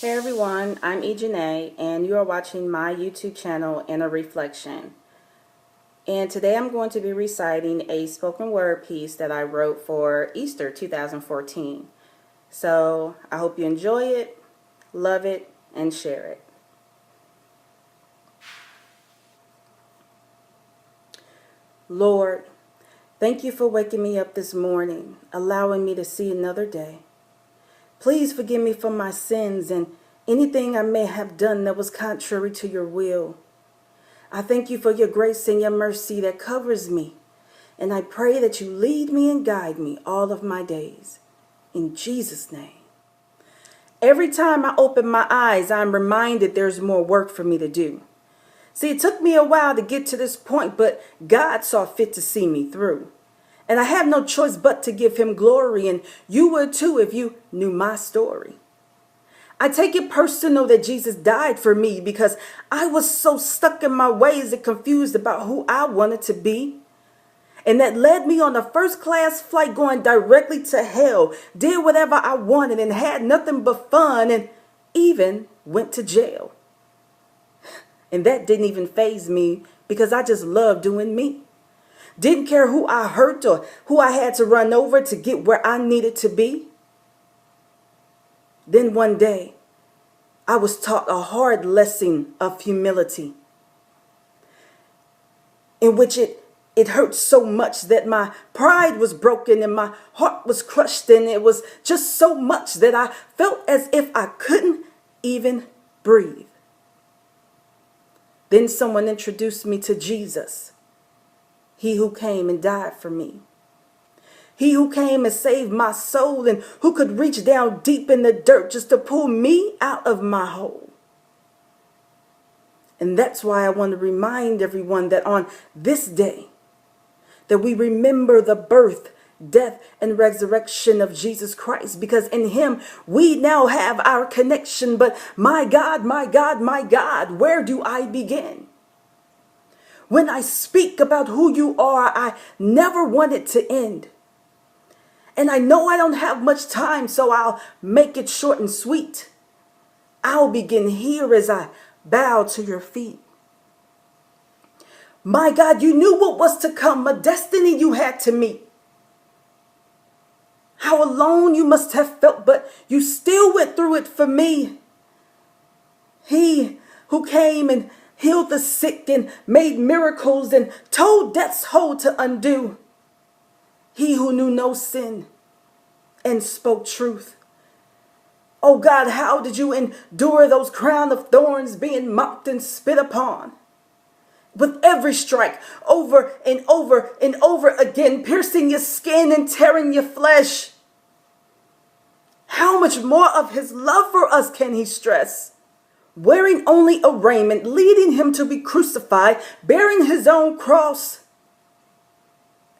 Hey everyone, I'm Ejanae, and you are watching my YouTube channel, Inner Reflection. And today I'm going to be reciting a spoken word piece that I wrote for Easter 2014. So I hope you enjoy it, love it, and share it. Lord, thank you for waking me up this morning, allowing me to see another day. Please forgive me for my sins and anything I may have done that was contrary to your will. I thank you for your grace and your mercy that covers me, and I pray that you lead me and guide me all of my days. In Jesus' name. Every time I open my eyes, I'm reminded there's more work for me to do. See, it took me a while to get to this point, but God saw fit to see me through. And I have no choice but to give him glory, and you would too if you knew my story. I take it personal that Jesus died for me because I was so stuck in my ways and confused about who I wanted to be. And that led me on a first-class flight going directly to hell, did whatever I wanted and had nothing but fun, and even went to jail. And that didn't even faze me because I just loved doing me. Didn't care who I hurt or who I had to run over to get where I needed to be. Then one day, I was taught a hard lesson of humility, in which it hurt so much that my pride was broken and my heart was crushed, and it was just so much that I felt as if I couldn't even breathe. Then someone introduced me to Jesus, he who came and died for me. He who came and saved my soul and who could reach down deep in the dirt just to pull me out of my hole. And that's why I want to remind everyone that on this day, that we remember the birth, death, and resurrection of Jesus Christ, because in him we now have our connection. But my God, my God, my God, where do I begin? When I speak about who you are, I never want it to end. And I know I don't have much time, so I'll make it short and sweet. I'll begin here as I bow to your feet. My God, you knew what was to come, a destiny you had to meet. How alone you must have felt, but you still went through it for me. He who came and healed the sick and made miracles and told death's hold to undo. He who knew no sin and spoke truth. Oh God, how did you endure those crown of thorns being mocked and spit upon? With every strike, over and over and over again, piercing your skin and tearing your flesh. How much more of his love for us can he stress? Wearing only a raiment, leading him to be crucified, bearing his own cross.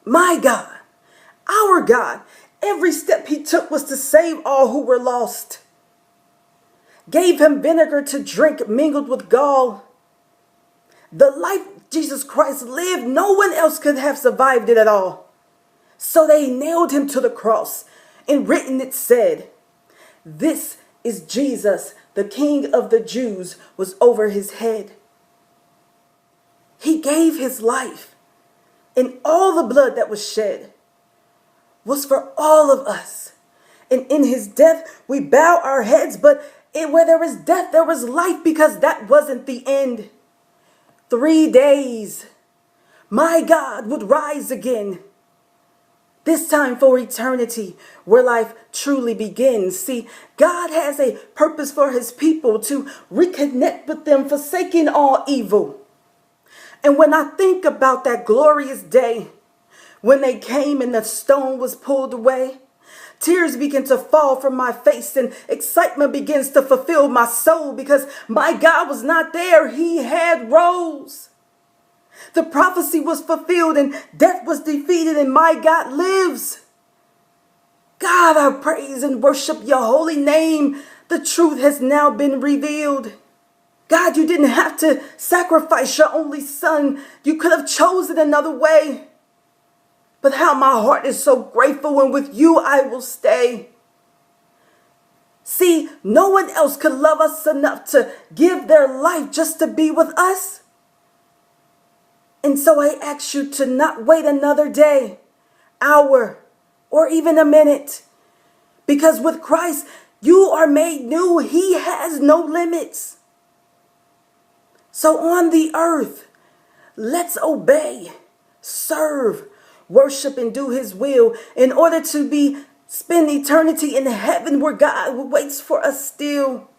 My God, our God, every step he took was to save all who were lost. Gave him vinegar to drink mingled with gall. The life Jesus Christ lived, no one else could have survived it at all. So they nailed him to the cross, and written it said, "This is Jesus, the King of the Jews," was over his head. He gave his life, and all the blood that was shed was for all of us. And in his death, we bow our heads, but where there is death, there was life, because that wasn't the end. 3 days, my God would rise again. This time for eternity, where life truly begins. See, God has a purpose for his people, to reconnect with them, forsaking all evil. And when I think about that glorious day, when they came and the stone was pulled away, tears begin to fall from my face and excitement begins to fulfill my soul, because my God was not there. He had rose. The prophecy was fulfilled and death was defeated, and my God lives. God, I praise and worship your holy name. The truth has now been revealed. God, you didn't have to sacrifice your only son. You could have chosen another way. But how my heart is so grateful, and with you I will stay. See, no one else could love us enough to give their life just to be with us. And so I ask you to not wait another day, hour, or even a minute. Because with Christ, you are made new. He has no limits. So on the earth, let's obey, serve, worship, and do his will in order to spend eternity in heaven where God waits for us still.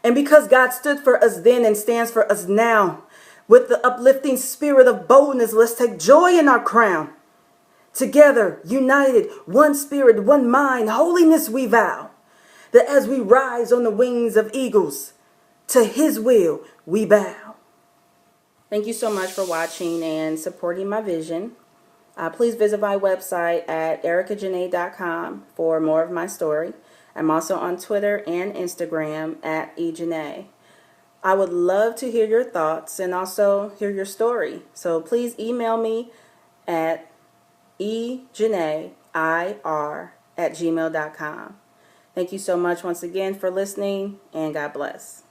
And because God stood for us then and stands for us now, with the uplifting spirit of boldness, let's take joy in our crown. Together, united, one spirit, one mind, holiness we vow, that as we rise on the wings of eagles, to his will we bow. Thank you so much for watching and supporting my vision. Please visit my website at ericajanae.com for more of my story. I'm also on Twitter and Instagram at ejanae. I would love to hear your thoughts and also hear your story. So please email me at ejanaeir@gmail.com. Thank you so much once again for listening, and God bless.